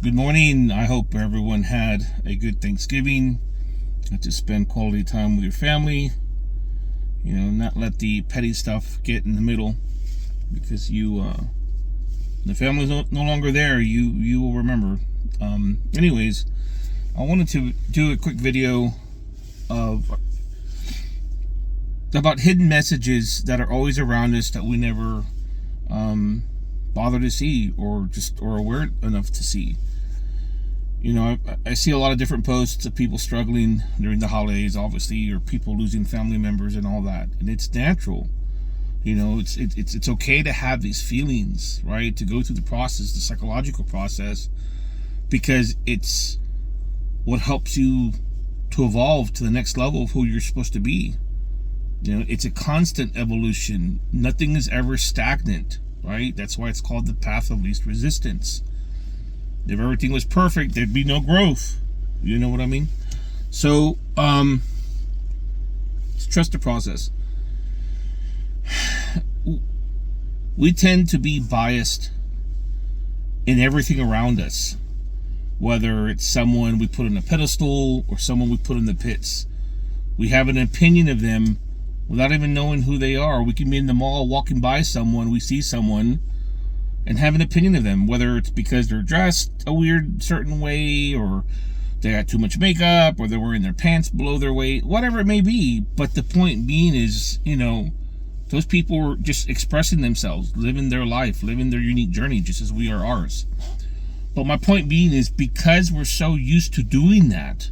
Good morning. I hope everyone had a good Thanksgiving. Got to spend quality time with your family. Not let the petty stuff get in the middle, because the family's no longer there. You will remember. Anyways, I wanted to do a quick video about hidden messages that are always around us that we never bother to see or aware enough to see. I see a lot of different posts of people struggling during the holidays, obviously, or people losing family members and all that, and it's natural. It's okay to have these feelings, right? To go through the process, the psychological process, because it's what helps you to evolve to the next level of who you're supposed to be. It's a constant evolution. Nothing is ever stagnant, right? That's why it's called the path of least resistance. If everything was perfect, there'd be no growth. You know what I mean? So, trust the process. We tend to be biased in everything around us, whether it's someone we put on a pedestal or someone we put in the pits. We have an opinion of them without even knowing who they are. We can be in the mall walking by someone, we see someone, and have an opinion of them, whether it's because they're dressed a weird certain way, or they got too much makeup, or they're wearing their pants below their weight, whatever it may be. But the point being is, those people are just expressing themselves, living their life, living their unique journey, just as we are ours. But my point being is, because we're so used to doing that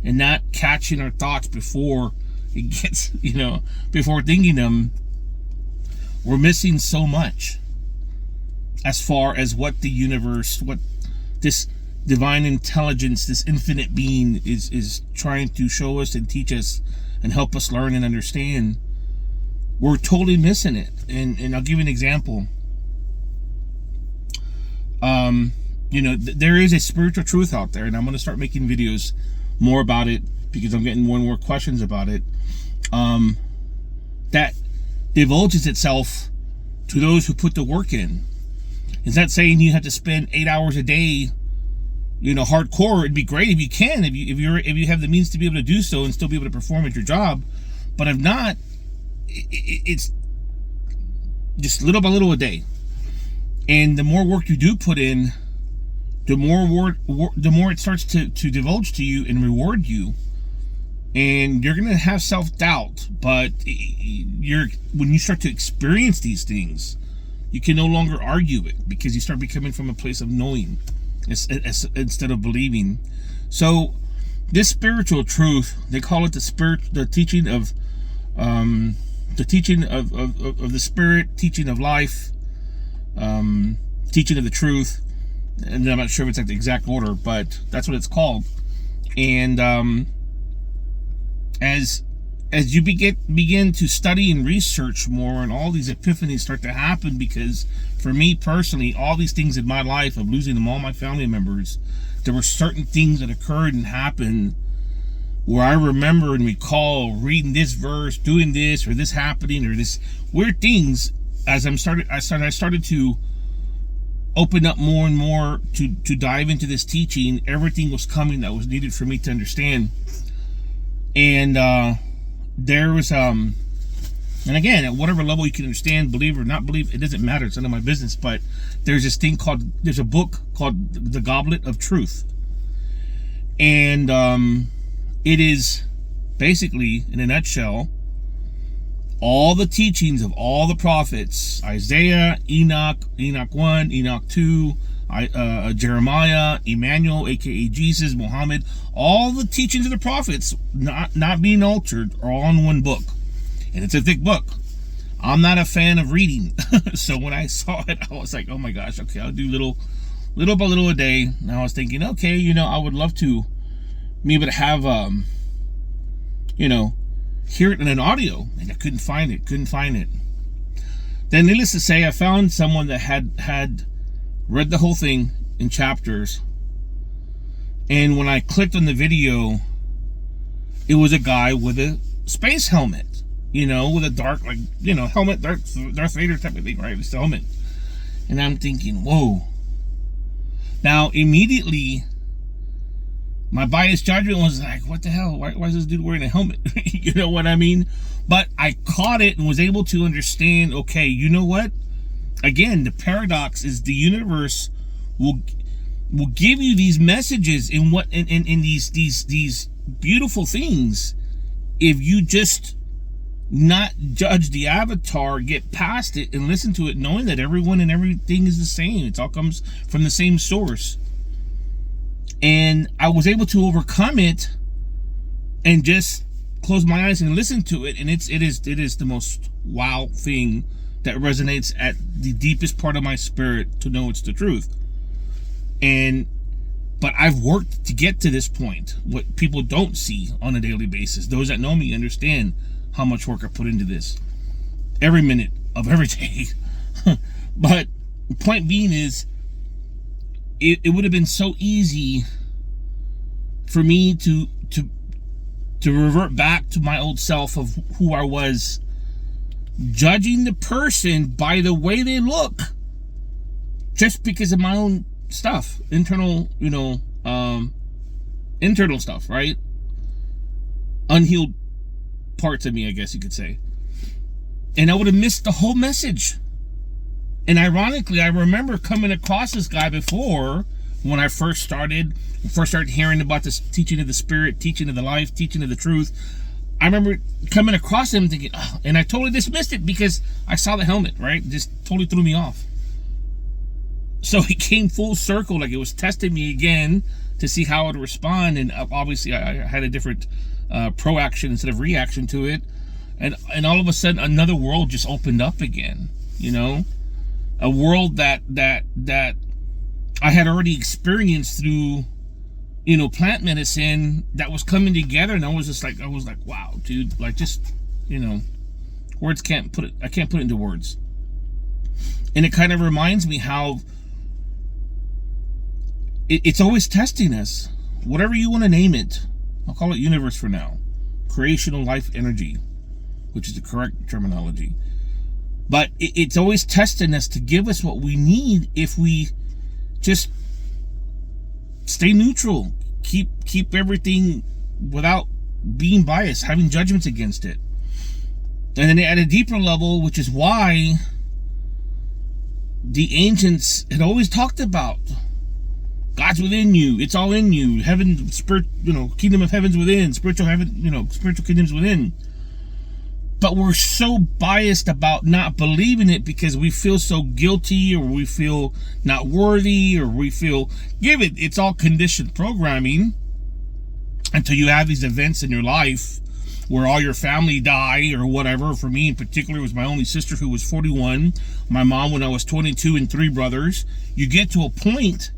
and not catching our thoughts before it gets, before thinking them, we're missing so much as far as what the universe, what this divine intelligence, this infinite being is trying to show us and teach us and help us learn and understand. We're totally missing it. And I'll give you an example. There is a spiritual truth out there, and I'm going to start making videos more about it because I'm getting more and more questions about it, that divulges itself to those who put the work in. It's not saying you have to spend 8 hours a day, hardcore. It'd be great if you can, if you have the means to be able to do so and still be able to perform at your job. But if not, it's just little by little a day. And the more work you do put in, the more it starts to divulge to you and reward you. And you're going to have self-doubt, but when you start to experience these things, you can no longer argue it, because you start becoming from a place of knowing instead of believing. So this spiritual truth, they call it the teaching of the spirit, teaching of life, teaching of the truth. And I'm not sure if it's like the exact order, but that's what it's called. And as you begin to study and research more, and all these epiphanies start to happen, because for me personally, all these things in my life of losing all my family members, there were certain things that occurred and happened where I remember and recall reading this verse, doing this, or this happening, or this weird things. As I started to open up more and more to dive into this teaching, everything was coming that was needed for me to understand. And there was and again, at whatever level you can understand, believe or not believe, it doesn't matter, it's none of my business. But there's a book called The Goblet of Truth, and it is basically, in a nutshell, all the teachings of all the prophets: Isaiah, Enoch 1, Enoch 2, Jeremiah, Emmanuel, aka Jesus, Muhammad. All the teachings of the prophets, not being altered, are all in one book. And it's a thick book. I'm not a fan of reading. So when I saw it, I was like, oh my gosh, okay, I'll do little by little a day. And I was thinking, okay, I would love to be able to have hear it in an audio, and I couldn't find it. Then, needless to say, I found someone that had read the whole thing in chapters, and when I clicked on the video, it was a guy with a space helmet, with a dark, helmet, Darth Vader type of thing, right? It's the helmet. And I'm thinking, whoa. Now, immediately, my biased judgment was like, what the hell? Why is this dude wearing a helmet? You know what I mean? But I caught it and was able to understand, okay, you know what? Again, the paradox is the universe will give you these messages in these beautiful things if you just not judge the avatar, get past it and listen to it, knowing that everyone and everything is the same. It all comes from the same source. And I was able to overcome it and just close my eyes and listen to it. And it is the most wow thing that resonates at the deepest part of my spirit to know it's the truth. But I've worked to get to this point. What people don't see on a daily basis, those that know me understand how much work I put into this every minute of every day. But the point being is, it would have been so easy for me to revert back to my old self of who I was, judging the person by the way they look, just because of my own stuff, internal stuff, right? Unhealed parts of me, I guess you could say. And I would have missed the whole message. And ironically, I remember coming across this guy before, when I first started hearing about this teaching of the spirit, teaching of the life, teaching of the truth. I remember coming across him thinking, oh, and I totally dismissed it because I saw the helmet, right? Just totally threw me off. So it came full circle, like it was testing me again to see how I would respond. And obviously I had a different proaction instead of reaction to it. And all of a sudden another world just opened up again, you know? A world that I had already experienced through, you know, plant medicine, that was coming together. And I was like, wow, dude, like, just, you know, words can't put it, I can't put it into words. And it kind of reminds me how it's always testing us, whatever you want to name it. I'll call it universe for now. Creational life energy, which is the correct terminology. But it's always testing us to give us what we need if we just stay neutral, keep everything without being biased, having judgments against it. And then at a deeper level, which is why the ancients had always talked about God's within you, it's all in you, heaven, spirit, you know, kingdom of heaven's within, spiritual heaven, you know, spiritual kingdom's within. But we're so biased about not believing it because we feel so guilty, or we feel not worthy, or we feel, it's all conditioned programming until you have these events in your life where all your family die or whatever. For me in particular, it was my only sister who was 41, my mom when I was 22, and 3 brothers. You get to a point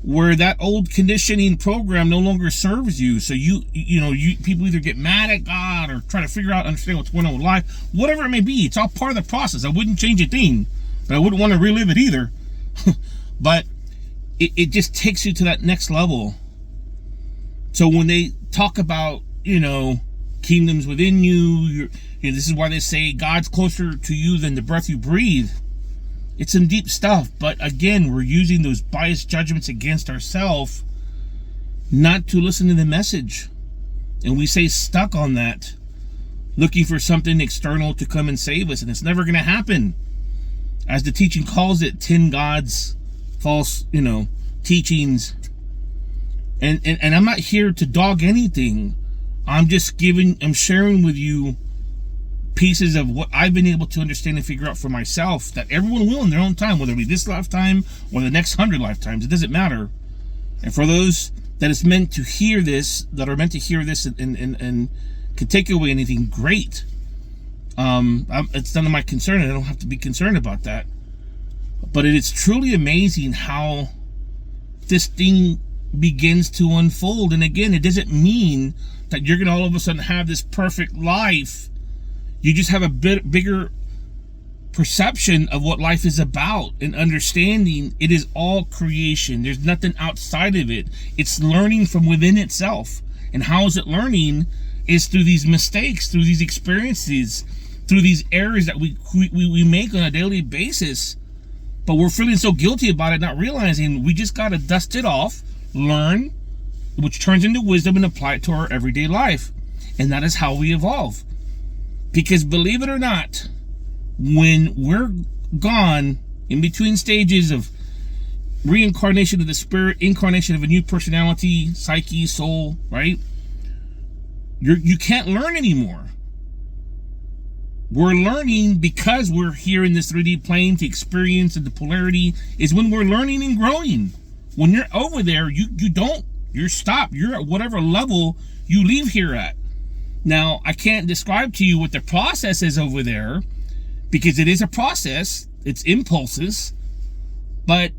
where that old conditioning program no longer serves you. So you people either get mad at God or try to figure out, understand what's going on with life, whatever it may be. It's all part of the process. I wouldn't change a thing, but I wouldn't want to relive it either. But it just takes you to that next level. So when they talk about, you know, kingdoms within you, this is why they say God's closer to you than the breath you breathe. It's some deep stuff, but again, we're using those biased judgments against ourselves not to listen to the message. And we stay stuck on that, looking for something external to come and save us, and it's never going to happen. As the teaching calls it, 10 gods, false, you know, teachings. And I'm not here to dog anything. I'm sharing with you pieces of what I've been able to understand and figure out for myself, that everyone will in their own time, whether it be this lifetime or the next 100 lifetimes, it doesn't matter. And for those that is meant to hear this, that are meant to hear this and can take away anything, great. It's none of my concern, and I don't have to be concerned about that. But it is truly amazing how this thing begins to unfold. And again, it doesn't mean that you're going to all of a sudden have this perfect life. You just have a bit bigger perception of what life is about, and understanding it is all creation. There's nothing outside of it. It's learning from within itself. And how is it learning? Is through these mistakes, through these experiences, through these errors that we make on a daily basis. But we're feeling so guilty about it, not realizing we just got to dust it off, learn, which turns into wisdom, and apply it to our everyday life. And that is how we evolve. Because believe it or not, when we're gone, in between stages of reincarnation of the spirit, incarnation of a new personality, psyche, soul, right? You can't learn anymore. We're learning because we're here in this 3D plane to experience, and the polarity is when we're learning and growing. When you're over there, you're stopped. You're at whatever level you leave here at. Now, I can't describe to you what the process is over there, because it is a process. It's impulses. But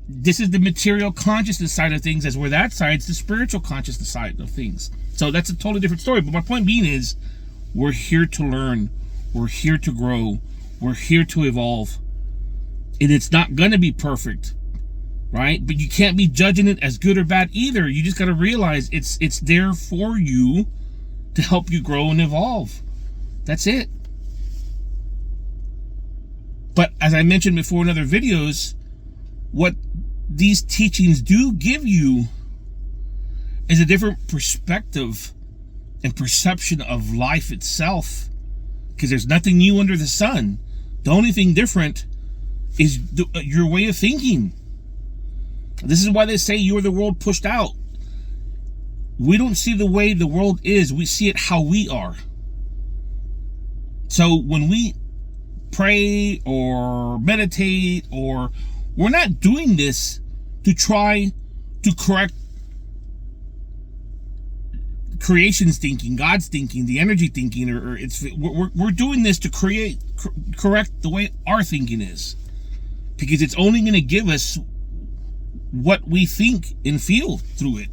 this is the material consciousness side of things, as where that side's the spiritual consciousness side of things. So that's a totally different story. But my point being is, we're here to learn. We're here to grow. We're here to evolve. And it's not going to be perfect, right? But you can't be judging it as good or bad either. You just got to realize it's there for you to help you grow and evolve. That's it. But as I mentioned before in other videos, what these teachings do give you is a different perspective and perception of life itself. Because there's nothing new under the sun. The only thing different is your way of thinking. This is why they say you are the world pushed out. We don't see the way the world is. We see it how we are. So when we pray or meditate, or we're not doing this to try to correct creation's thinking, God's thinking, the energy thinking, or we're doing this to correct the way our thinking is, because it's only going to give us what we think and feel through it.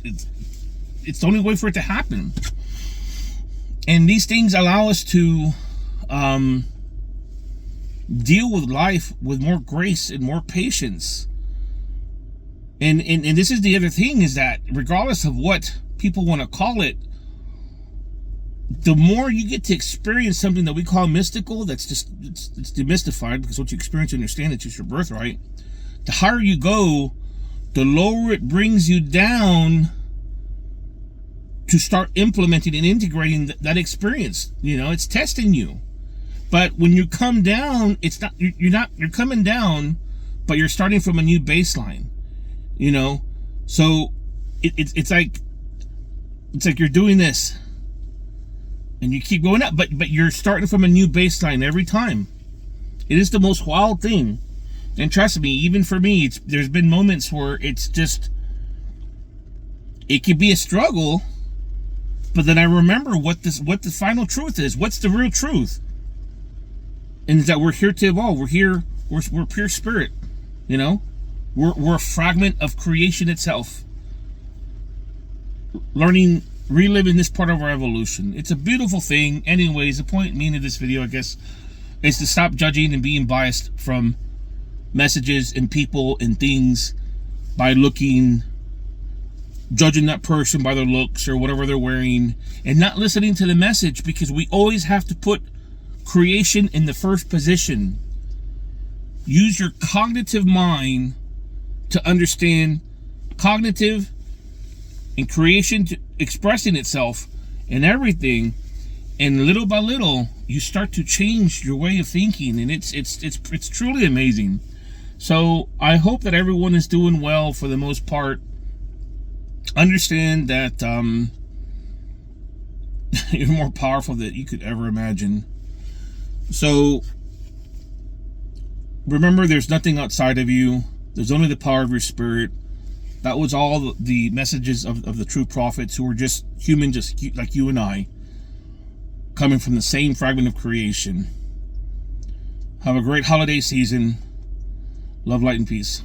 It's the only way for it to happen. And these things allow us to deal with life with more grace and more patience. And this is the other thing, is that regardless of what people want to call it, the more you get to experience something that we call mystical, that's just it's demystified, because once you experience and understand it's just your birthright. The higher you go, the lower it brings you down to start implementing and integrating that experience. You know, it's testing you. But when you come down, you're coming down, but you're starting from a new baseline. You know, so it's like you're doing this, and you keep going up, but you're starting from a new baseline every time. It is the most wild thing. And trust me, even for me, there's been moments where it's just, it could be a struggle, but then I remember what the final truth is. What's the real truth? And it's that we're here to evolve. We're pure spirit. You know, we're a fragment of creation itself, learning, reliving this part of our evolution. It's a beautiful thing. Anyways, the point being of this video, I guess, is to stop judging and being biased from messages and people and things by judging that person by their looks or whatever they're wearing, and not listening to the message, because we always have to put creation in the first position. Use your cognitive mind to understand cognitive and creation expressing itself in everything, and little by little you start to change your way of thinking, and it's truly amazing. So I hope that everyone is doing well for the most part. Understand that you're more powerful than you could ever imagine. So remember, there's nothing outside of you. There's only the power of your spirit. That was all the messages of the true prophets, who were just human, just like you and I, coming from the same fragment of creation. Have a great holiday season. Love, light, and peace.